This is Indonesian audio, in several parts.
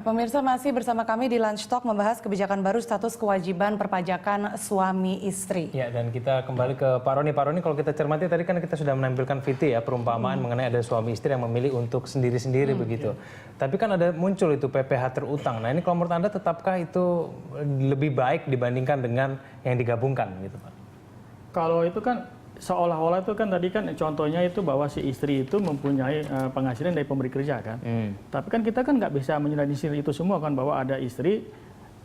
pemirsa masih bersama kami di Lunch Talk membahas kebijakan baru status kewajiban perpajakan suami istri. Ya, dan kita kembali ke Pak Roni. Pak Roni, kalau kita cermati tadi kan kita sudah menampilkan VT ya, perumpamaan mengenai ada suami istri yang memilih untuk sendiri-sendiri begitu. Tapi kan ada muncul itu PPH terutang. Nah ini kalau menurut Anda tetapkah itu lebih baik dibandingkan dengan yang digabungkan gitu Pak? Kalau itu kan seolah-olah itu kan tadi kan contohnya itu bahwa si istri itu mempunyai penghasilan dari pemberi kerja kan. Tapi kan kita kan nggak bisa menyelidiki itu semua kan, bahwa ada istri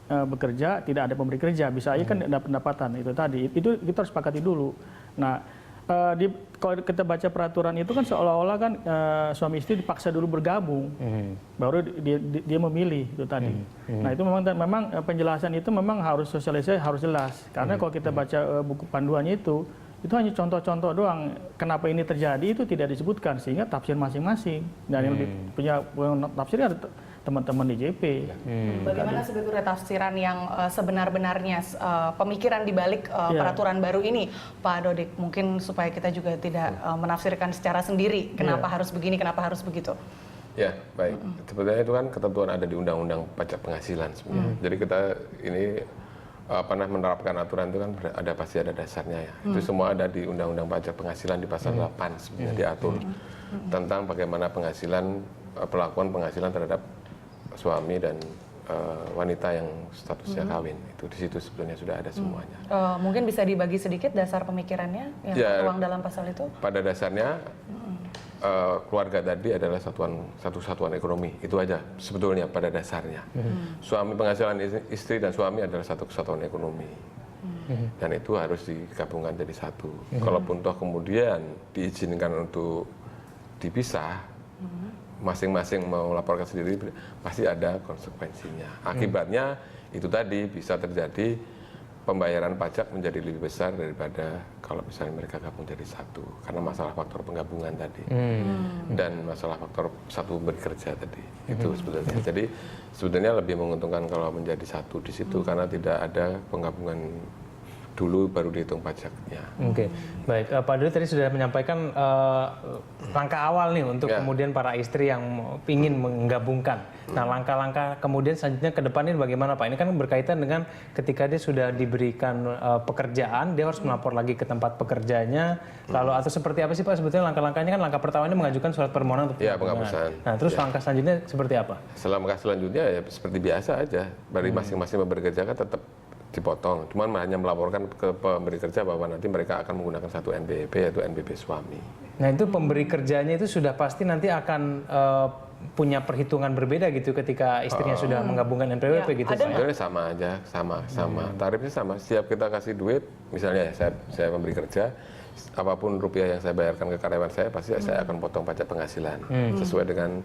bekerja tidak ada pemberi kerja, bisa aja kan ada pendapatan itu tadi. Itu kita harus sepakati dulu. Nah kalau kita baca peraturan itu kan seolah-olah kan suami istri dipaksa dulu bergabung, baru dia memilih itu tadi. Nah itu memang penjelasan itu memang harus sosialisasi harus jelas, karena kalau kita baca buku panduannya itu hanya contoh-contoh doang. Kenapa ini terjadi itu tidak disebutkan, sehingga tafsir masing-masing. Dan yang lebih punya tafsirnya ada teman-teman di JP. Bagaimana sebetulnya tafsiran yang sebenar-benarnya, pemikiran di balik peraturan baru ini, Pak Dodik? Mungkin supaya kita juga tidak menafsirkan secara sendiri, kenapa harus begini, kenapa harus begitu. Ya, baik. Sebenarnya itu kan ketentuan ada di Undang-Undang Pajak Penghasilan sebenarnya. Jadi kita ini pernah menerapkan aturan itu kan pasti ada dasarnya ya. Itu semua ada di Undang-Undang Pajak Penghasilan di pasal 8 sebenarnya diatur tentang bagaimana perlakuan penghasilan terhadap suami dan wanita yang statusnya kawin. Itu di situ sebetulnya sudah ada semuanya. Mungkin bisa dibagi sedikit dasar pemikirannya yang tertuang dalam pasal itu? Pada dasarnya keluarga tadi adalah satu satuan ekonomi, itu aja sebetulnya pada dasarnya. Suami, penghasilan istri dan suami adalah satu kesatuan ekonomi, dan itu harus digabungkan jadi satu. Kalaupun toh kemudian diizinkan untuk dipisah, masing-masing mau laporkan sendiri, pasti ada konsekuensinya. Akibatnya itu tadi bisa terjadi pembayaran pajak menjadi lebih besar daripada kalau misalnya mereka gabung jadi satu, karena masalah faktor penggabungan tadi dan masalah faktor satu bekerja tadi itu sebetulnya. Jadi sebetulnya lebih menguntungkan kalau menjadi satu di situ, karena tidak ada penggabungan dulu baru dihitung pajaknya. Oke, baik. Pak Dodi tadi sudah menyampaikan langkah awal nih untuk kemudian para istri yang ingin menggabungkan. Nah, langkah-langkah kemudian selanjutnya ke depan ini bagaimana Pak? Ini kan berkaitan dengan ketika dia sudah diberikan pekerjaan, dia harus melapor lagi ke tempat pekerjanya. Lalu atau seperti apa sih Pak sebetulnya langkah-langkahnya? Kan langkah pertama ini mengajukan surat permohonan untuk penghapusan. Nah, terus langkah selanjutnya seperti apa? Langkah selanjutnya ya seperti biasa aja. Dari masing-masing pemberi kerja kan tetap dipotong, cuman hanya melaporkan ke pemberi kerja bahwa nanti mereka akan menggunakan satu NBP, yaitu NBP suami. Nah itu pemberi kerjanya itu sudah pasti nanti akan punya perhitungan berbeda gitu ketika istrinya sudah menggabungkan NPWP gitu. Sebenarnya sama aja, sama. Tarifnya sama. Setiap kita kasih duit, misalnya ya, saya pemberi kerja, apapun rupiah yang saya bayarkan ke karyawan saya, pasti saya akan potong pajak penghasilan sesuai dengan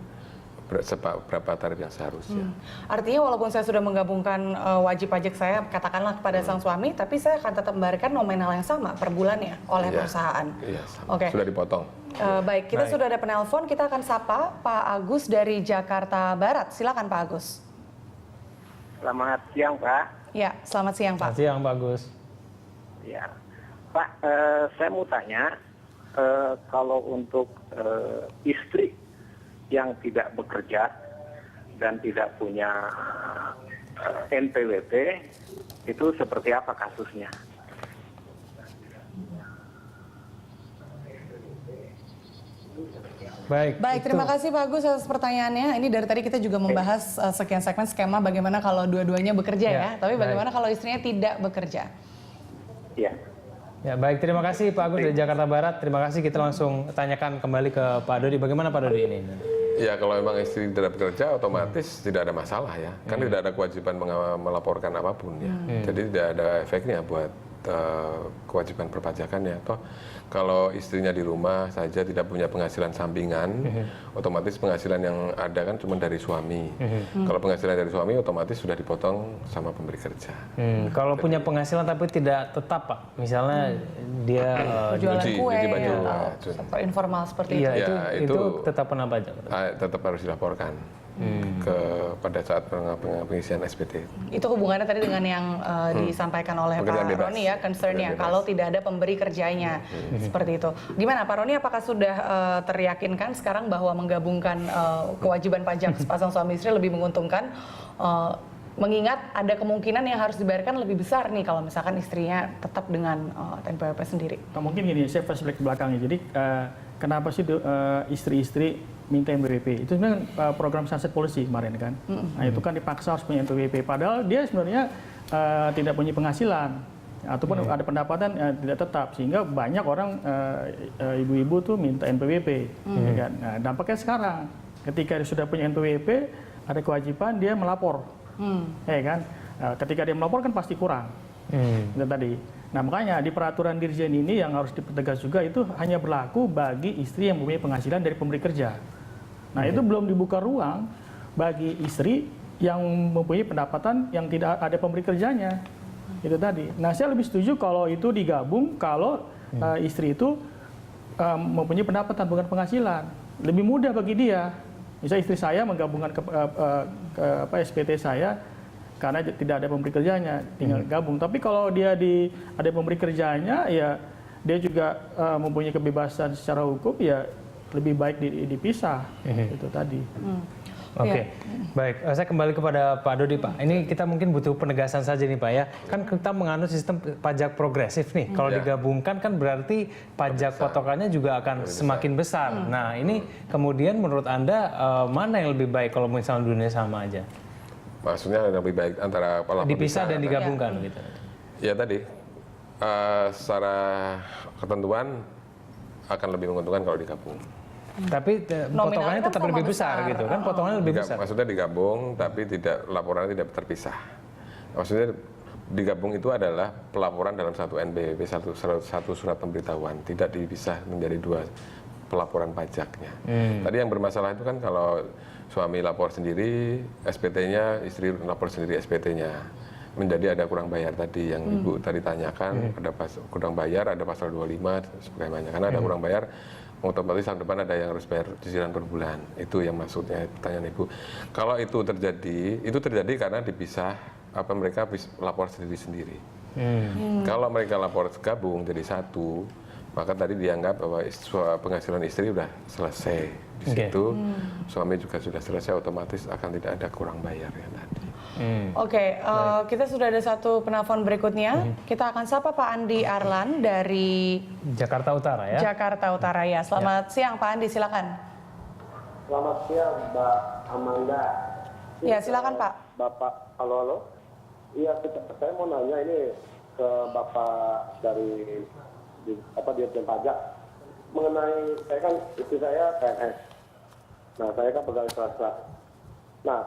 berapa tarif yang seharusnya. Artinya walaupun saya sudah menggabungkan wajib pajak saya katakanlah kepada sang suami, tapi saya akan tetap membayarkan nominal yang sama per bulannya oleh perusahaan. Iya, sama. Sudah dipotong. Baik, kita sudah ada penelpon, kita akan sapa Pak Agus dari Jakarta Barat. Silakan Pak Agus. Selamat siang Pak. Ya, selamat siang Pak. Selamat siang Pak Agus. Ya, Pak, saya mau tanya, kalau untuk istri yang tidak bekerja dan tidak punya NPWP, itu seperti apa kasusnya? Baik, terima kasih Pak Agus atas pertanyaannya. Ini dari tadi kita juga membahas sekian segmen skema bagaimana kalau dua-duanya bekerja ya, tapi bagaimana kalau istrinya tidak bekerja? Ya. Ya baik, terima kasih Pak Agus dari Jakarta Barat. Terima kasih, kita langsung tanyakan kembali ke Pak Dodi. Bagaimana Pak Dodi ini? Ya kalau memang istri tidak bekerja otomatis tidak ada masalah ya. Kan tidak ada kewajiban melaporkan apapun ya. Jadi tidak ada efeknya buat kewajiban perpajakannya. Toh kalau istrinya di rumah saja tidak punya penghasilan sampingan, otomatis penghasilan yang ada kan cuma dari suami. Kalau penghasilan dari suami otomatis sudah dipotong sama pemberi kerja. Kalau punya penghasilan tapi tidak tetap Pak, misalnya dia jualan kue, baju, informal seperti itu. Iya, itu tetap kena pajak. Tetap harus dilaporkan. pada saat pengisian SPT. Itu hubungannya tadi dengan yang disampaikan oleh Pekerjaan Pak bebas. Roni ya, concernnya Pekerjaan bebas. kalau tidak ada pemberi kerjanya seperti itu. Gimana Pak Roni, apakah sudah teryakinkan sekarang bahwa menggabungkan kewajiban pajak sepasang suami istri lebih menguntungkan? Mengingat ada kemungkinan yang harus dibayarkan lebih besar nih kalau misalkan istrinya tetap dengan NPWP sendiri. Mungkin gini, saya flashback ke belakangnya. Jadi kenapa sih istri-istri minta NPWP? Itu sebenarnya program Sunset Policy kemarin kan. Nah itu kan dipaksa harus punya NPWP. Padahal dia sebenarnya tidak punya penghasilan ataupun ada pendapatan tidak tetap, sehingga banyak orang ibu-ibu tuh minta NPWP. Ya kan? Nah, dampaknya sekarang ketika dia sudah punya NPWP ada kewajiban dia melapor. Ya kan? Ketika dia melapor kan pasti kurang. Itu tadi. Nah makanya di peraturan Dirjen ini yang harus dipertegas juga itu hanya berlaku bagi istri yang mempunyai penghasilan dari pemberi kerja. Nah itu belum dibuka ruang bagi istri yang mempunyai pendapatan yang tidak ada pemberi kerjanya. Itu tadi. Nah saya lebih setuju kalau itu digabung, kalau istri itu mempunyai pendapatan bukan penghasilan. Lebih mudah bagi dia. Misalnya istri saya menggabungkan ke SPT saya karena tidak ada pemberi kerjanya, tinggal gabung. Tapi kalau dia ada pemberi kerjanya, ya dia juga mempunyai kebebasan secara hukum, ya lebih baik dipisah. Itu tadi. Oke, baik. Saya kembali kepada Pak Dodi, Pak. Ini kita mungkin butuh penegasan saja nih, Pak ya. Kan kita menganut sistem pajak progresif nih. Kalau digabungkan kan berarti pajak potongannya juga akan semakin besar. Nah, ini kemudian menurut Anda mana yang lebih baik kalau misalnya dunia sama aja? Maksudnya lebih baik antara pola Dipisah dan digabungkan gitu. Ya tadi, secara ketentuan akan lebih menguntungkan kalau digabung. Tapi potongannya kan tetap lebih besar gitu kan, potongannya lebih besar. Maksudnya digabung, tapi laporannya tidak terpisah. Maksudnya digabung itu adalah pelaporan dalam satu NPWP, satu surat pemberitahuan, tidak dipisah menjadi dua pelaporan pajaknya. Tadi yang bermasalah itu kan kalau suami lapor sendiri SPT-nya, istri lapor sendiri SPT-nya. Menjadi ada kurang bayar tadi yang Ibu tadi tanyakan, ada kurang bayar, ada pasal 25 sebagainya. Karena ada kurang bayar, otomatis tahun depan ada yang harus bayar cicilan per bulan. Itu yang maksudnya pertanyaan Ibu. Kalau itu terjadi karena dipisah, mereka lapor sendiri-sendiri. Kalau mereka lapor gabung jadi satu, maka tadi dianggap bahwa penghasilan istri sudah selesai. Di situ suami juga sudah selesai, otomatis akan tidak ada kurang bayar ya tadi. Oke, kita sudah ada satu penelpon berikutnya. Kita akan sapa Pak Andi Arlan dari Jakarta Utara ya. Jakarta Utara ya. Selamat siang Pak Andi, silakan. Selamat siang Mbak Amanda. Ya, silakan Pak. Bapak, halo. Iya, saya mau nanya ini ke Bapak dari Dirjen Pajak mengenai saya kan istri saya PNS. Nah, saya kan pegawai swasta. Nah,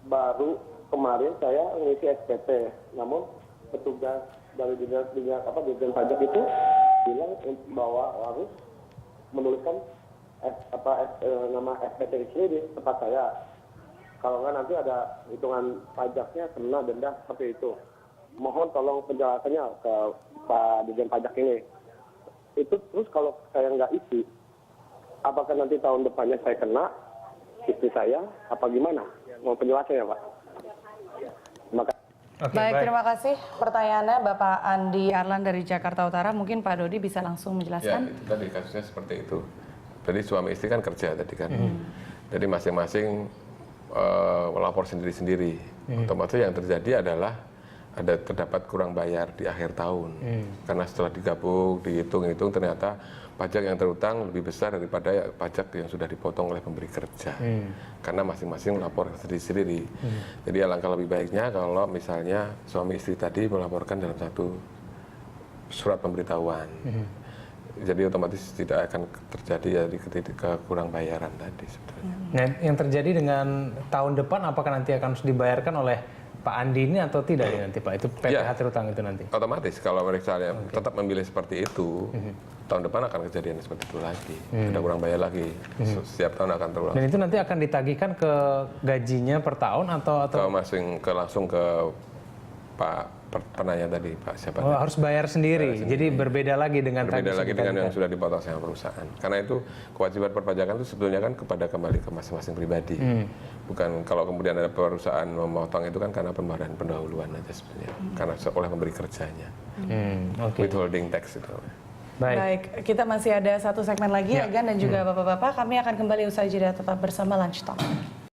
baru kemarin saya mengisi SPT, namun petugas dari Dirjen Pajak itu bilang bahwa harus menuliskan nama SPT istri di tempat saya. Kalau nggak nanti ada hitungan pajaknya, kena denda seperti itu. Mohon tolong penjelasannya ke Pak Dirjen Pajak ini. Itu terus kalau saya nggak isi, apakah nanti tahun depannya saya kena istri saya, apa gimana? Mau penjelasannya Pak? Baik, terima kasih. Pertanyaannya Bapak Andi Arlan dari Jakarta Utara. Mungkin Pak Dodi bisa langsung menjelaskan. Ya, itu tadi kasusnya seperti itu. Jadi suami istri kan kerja tadi kan. Jadi masing-masing melapor sendiri-sendiri. Otomatis yang terjadi adalah terdapat kurang bayar di akhir tahun. Karena setelah digabung, dihitung-hitung ternyata pajak yang terutang lebih besar daripada pajak yang sudah dipotong oleh pemberi kerja. Karena masing-masing melapor sendiri-sendiri. Jadi alangkah lebih baiknya kalau misalnya suami istri tadi melaporkan dalam satu surat pemberitahuan. Jadi otomatis tidak akan terjadi kurang bayaran tadi sebetulnya. Nah, yang terjadi dengan tahun depan apakah nanti akan dibayarkan oleh Pak Andi ini atau tidak ya nanti Pak? Itu PPh terutang itu nanti? Otomatis kalau mereka tetap memilih seperti itu, tahun depan akan kejadian seperti itu lagi. Ada kurang bayar lagi. Setiap tahun akan terulang. Dan itu nanti akan ditagihkan ke gajinya per tahun atau? Langsung ke Pak penanya tadi Pak siapa Oh, tadi? harus bayar sendiri. Jadi berbeda lagi dengan Berbeda tadi lagi sebutan dengan yang tadi. sudah dipotong sama perusahaan. Karena itu kewajiban perpajakan itu sebetulnya kan kembali ke masing-masing pribadi. Bukan kalau kemudian ada perusahaan memotong itu kan karena pembayaran pendahuluan aja sebenarnya. Karena oleh pemberi kerjanya. Oke. Withholding tax itu. Baik, kita masih ada satu segmen lagi, Agan dan juga Bapak-Bapak. Kami akan kembali usai jeda, tetap bersama Lunch Talk.